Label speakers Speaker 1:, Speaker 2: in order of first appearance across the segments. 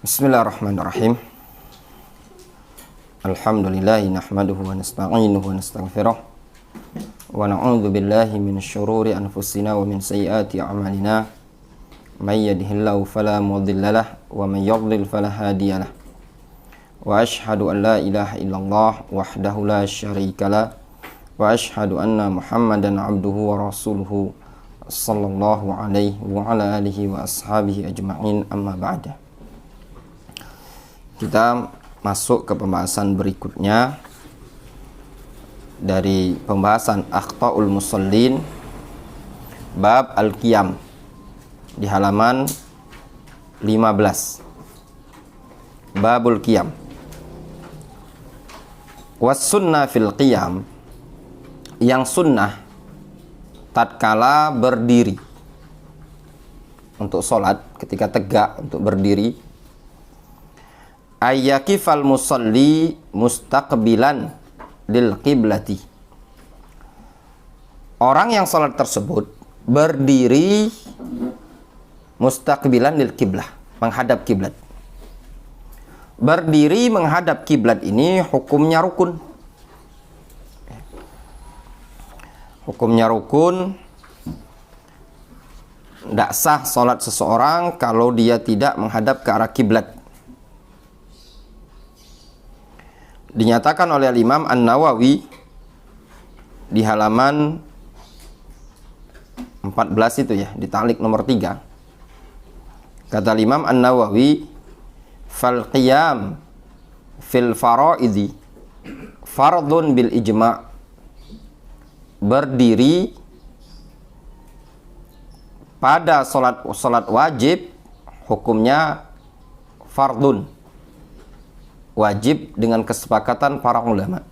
Speaker 1: Bismillahirrahmanirrahim. Alhamdulillahi nahmaduhu wa nasta'inuhu wa nastaghfiruh wa na'udzu billahi min syururi anfusina wa min sayyiati a'malina. May yahdihillahu fala mudhillalah wa may yudlil fala hadiyalah. Wa asyhadu an la ilaha illallah wahdahu la syarikalah wa asyhadu anna Muhammadan 'abduhu wa rasuluhu sallallahu alaihi wa ala alihi wa ashabihi ajma'in, amma ba'da. Kita masuk ke pembahasan berikutnya dari pembahasan Akhta'ul Musallin, bab Al-Qiyam di halaman 15. Babul Qiyam. Was sunnah fil qiyam, yang sunnah tatkala berdiri untuk sholat, ketika tegak untuk berdiri, ayyakifal musalli mustaqbilan lil qiblati. Orang yang sholat tersebut berdiri mustaqbilan lil qiblah, menghadap kiblat. Berdiri menghadap kiblat ini hukumnya rukun. Hukumnya rukun. Tidak sah sholat seseorang kalau dia tidak menghadap ke arah kiblat. Dinyatakan oleh Imam An-Nawawi di halaman 14 itu ya, di ta'liq nomor 3. Kata Imam An-Nawawi, fal qiyam fil faraidi fardun bil ijma'. Berdiri pada salat wajib hukumnya fardun, wajib dengan kesepakatan para ulama.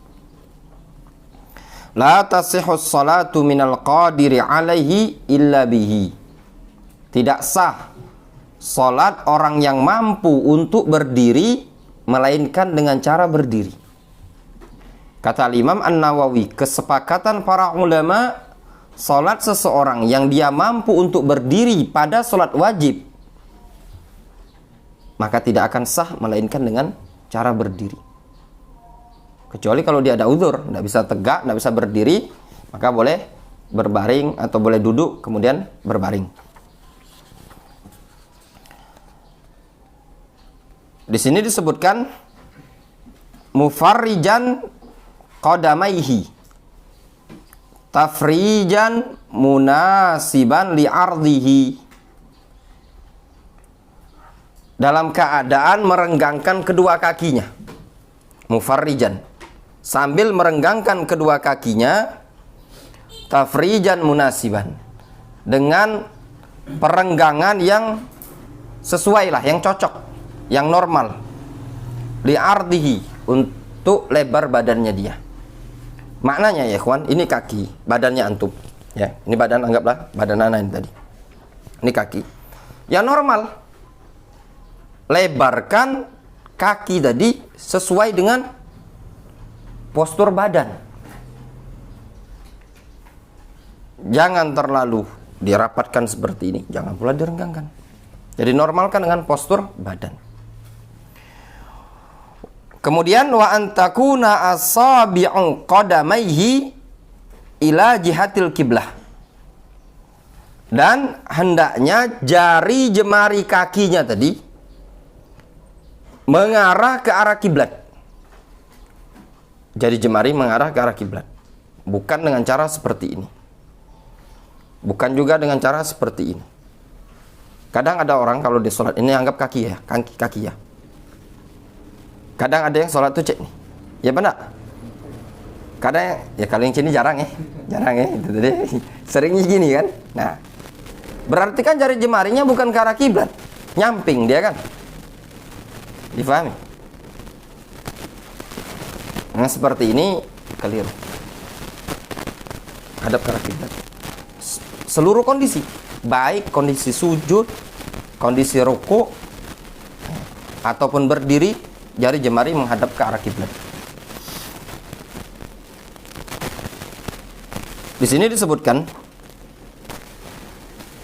Speaker 1: La tasihus salatu minal qadiri alaihi illa bihi. Tidak sah salat orang yang mampu untuk berdiri melainkan dengan cara berdiri. Kata Imam An-Nawawi, kesepakatan para ulama, salat seseorang yang dia mampu untuk berdiri pada salat wajib maka tidak akan sah melainkan dengan cara berdiri. Kecuali kalau dia ada uzur, tidak bisa tegak, tidak bisa berdiri, maka boleh berbaring atau boleh duduk kemudian berbaring. Di sini disebutkan mufarrijan qadamaihi tafrijan munasiban li'ardihi, dalam keadaan merenggangkan kedua kakinya. Mufarrijan, sambil merenggangkan kedua kakinya. Tafrijan munasiban, dengan perenggangan yang sesuai lah, yang cocok, yang normal. Li'ardihi, untuk lebar badannya dia. Maknanya ya ikhwan, ini kaki, badannya antum ya, ini badan, anggaplah badan anak ini tadi, ini kaki yang normal. Lebarkan kaki tadi sesuai dengan postur badan, jangan terlalu dirapatkan seperti ini, jangan pula direnggangkan. Jadi normalkan dengan postur badan. Kemudian wa antakuna asabi'u qadamaihi ila jihatil kiblah, dan hendaknya jari jemari kakinya tadi mengarah ke arah kiblat. Jari jemari mengarah ke arah kiblat, bukan dengan cara seperti ini, bukan juga dengan cara seperti ini. Kadang ada orang kalau di sholat ini anggap kaki ya, kaki ya. Kadang ada yang sholat tuh cek nih, ya benar. Kadang ya, kalau yang sini jarang ya, itu tadi seringnya gini kan. Nah, berarti kan jari jemarinya bukan ke arah kiblat, nyamping dia kan. Difahami? Nah, seperti ini keliru. Hadap ke arah kiblat. Seluruh kondisi, baik kondisi sujud, kondisi ruku, ataupun berdiri, jari jemari menghadap ke arah kiblat. Di sini disebutkan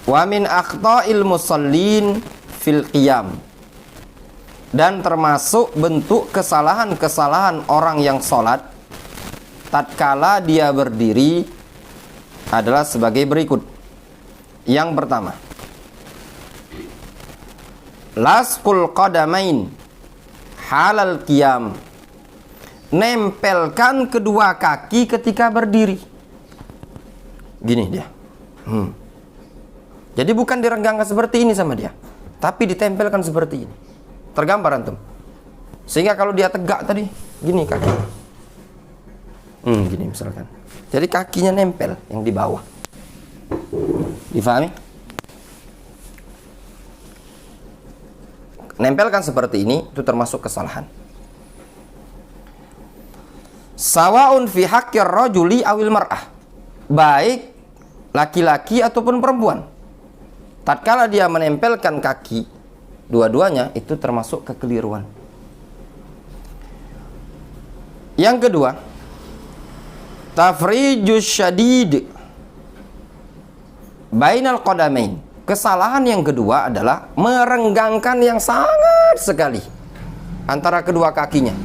Speaker 1: wa min akhta'il musallin fil qiyam, Dan termasuk bentuk kesalahan-kesalahan orang yang sholat tatkala dia berdiri adalah sebagai berikut. Yang pertama, laskul qadamain halal qiyam, nempelkan kedua kaki ketika berdiri. Gini dia. Jadi bukan direnggangkan seperti ini sama dia, tapi ditempelkan seperti ini. Tergambar antum. Sehingga kalau dia tegak tadi, gini kaki. Gini misalkan. Jadi kakinya nempel yang di bawah. Difahami? Nempelkan seperti ini itu termasuk kesalahan. Sawaun fi haqqir rajuli awil mar'ah. Baik laki-laki ataupun perempuan. Tatkala dia menempelkan kaki dua-duanya itu termasuk kekeliruan. Yang kedua, tafrijus syadid bainal qadamain. Kesalahan yang kedua adalah merenggangkan yang sangat sekali antara kedua kakinya.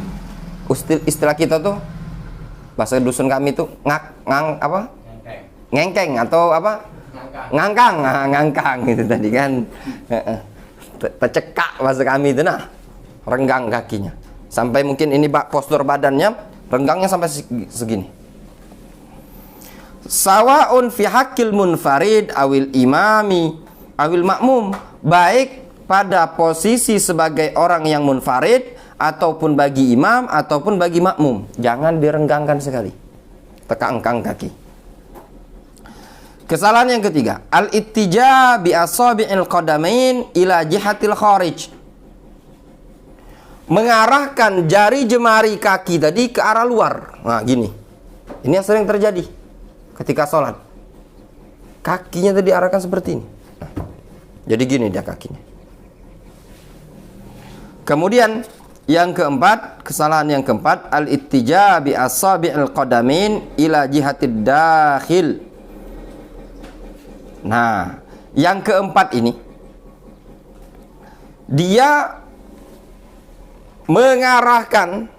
Speaker 1: Istilah kita tuh, bahasa dusun kami tuh ngengkeng atau apa? Ngangkang gitu tadi kan. Tercekak bahasa kami itu, nah, renggang kakinya sampai mungkin ini postur badannya renggangnya sampai segini. Sawaun fi haqqil munfarid awil imami awil makmum, baik pada posisi sebagai orang yang munfarid ataupun bagi imam ataupun bagi makmum, jangan direnggangkan sekali, tekang-engkang kaki. Kesalahan yang ketiga, al-ittija bi asabi'il qadamain ila jihatil kharij. Mengarahkan jari jemari kaki tadi ke arah luar. Nah, gini. Ini yang sering terjadi ketika sholat. Kakinya tadi diarahkan seperti ini. Nah, jadi gini dia kakinya. Kemudian yang keempat, kesalahan yang keempat, al-ittija bi asabi'il qadamain ila jihatid dakhil. Nah, yang keempat ini dia mengarahkan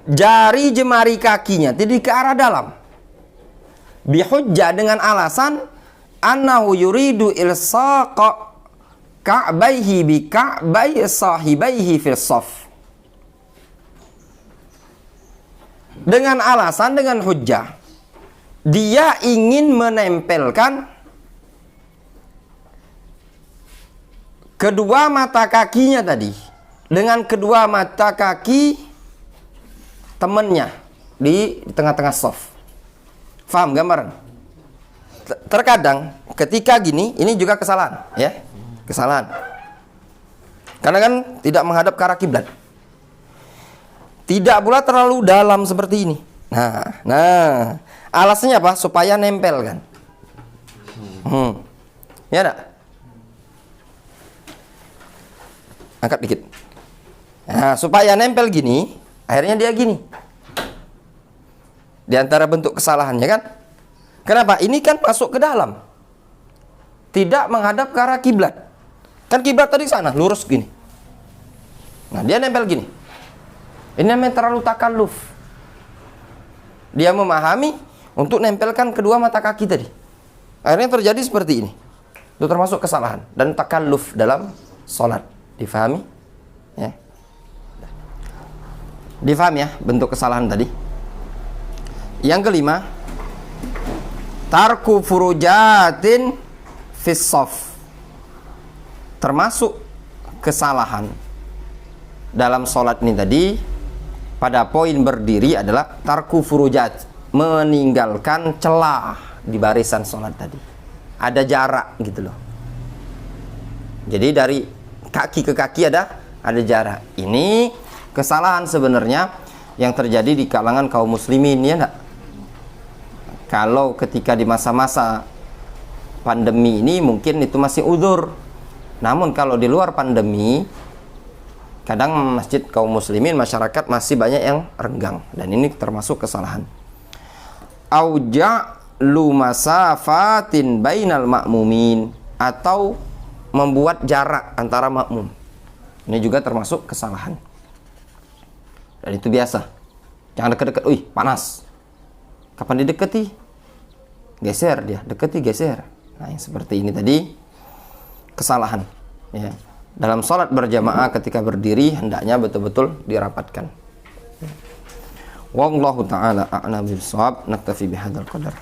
Speaker 1: jari jemari kakinya jadi ke arah dalam. Bihujjah, dengan alasan annahu yuridu ilsaqa ka'baihi bi ka'bai sahibaihi fil shaf. Dengan alasan, dengan hujjah, dia ingin menempelkan kedua mata kakinya tadi dengan kedua mata kaki temannya di tengah-tengah shaf. Faham gambaran? Terkadang ketika gini, ini juga kesalahan, ya. Kesalahan. Karena kan tidak menghadap ke arah kiblat. Tidak pula terlalu dalam seperti ini. Nah, alasannya apa? Supaya nempel kan. Ya enggak? Angkat dikit. Nah, supaya nempel gini, akhirnya dia gini. Di antara bentuk kesalahannya kan. Kenapa? Ini kan masuk ke dalam. Tidak menghadap ke arah kiblat. Kan kiblat tadi sana, lurus gini. Nah, dia nempel gini. Ini namanya terlalu takalluf. Dia memahami untuk nempelkan kedua mata kaki tadi. Akhirnya terjadi seperti ini. Itu termasuk kesalahan dan takalluf dalam sholat. Difahami? Ya. Difahami ya bentuk kesalahan tadi. Yang kelima, tarku furujatin fis shaf. Termasuk kesalahan dalam sholat ini tadi pada poin berdiri adalah tarku furujat, meninggalkan celah di barisan sholat tadi. Ada jarak gitu loh. Jadi dari kaki ke kaki ada jarak. Ini kesalahan sebenarnya yang terjadi di kalangan kaum muslimin, ya enggak? Kalau ketika di masa-masa pandemi ini mungkin itu masih udzur. Namun kalau di luar pandemi, kadang masjid kaum muslimin, masyarakat masih banyak yang renggang, dan ini termasuk kesalahan. Auja'lu masafatin bainal ma'mumin, atau membuat jarak antara makmum. Ini juga termasuk kesalahan. Dan itu biasa. Jangan dekat-dekat, wih panas. Kapan didekati? Geser dia, dekati geser. Nah, yang seperti ini tadi kesalahan. Ya. Dalam sholat berjamaah ketika berdiri hendaknya betul-betul dirapatkan. Wallahu ta'ala a'lam bishawab. Naktafi bihadzal qadar.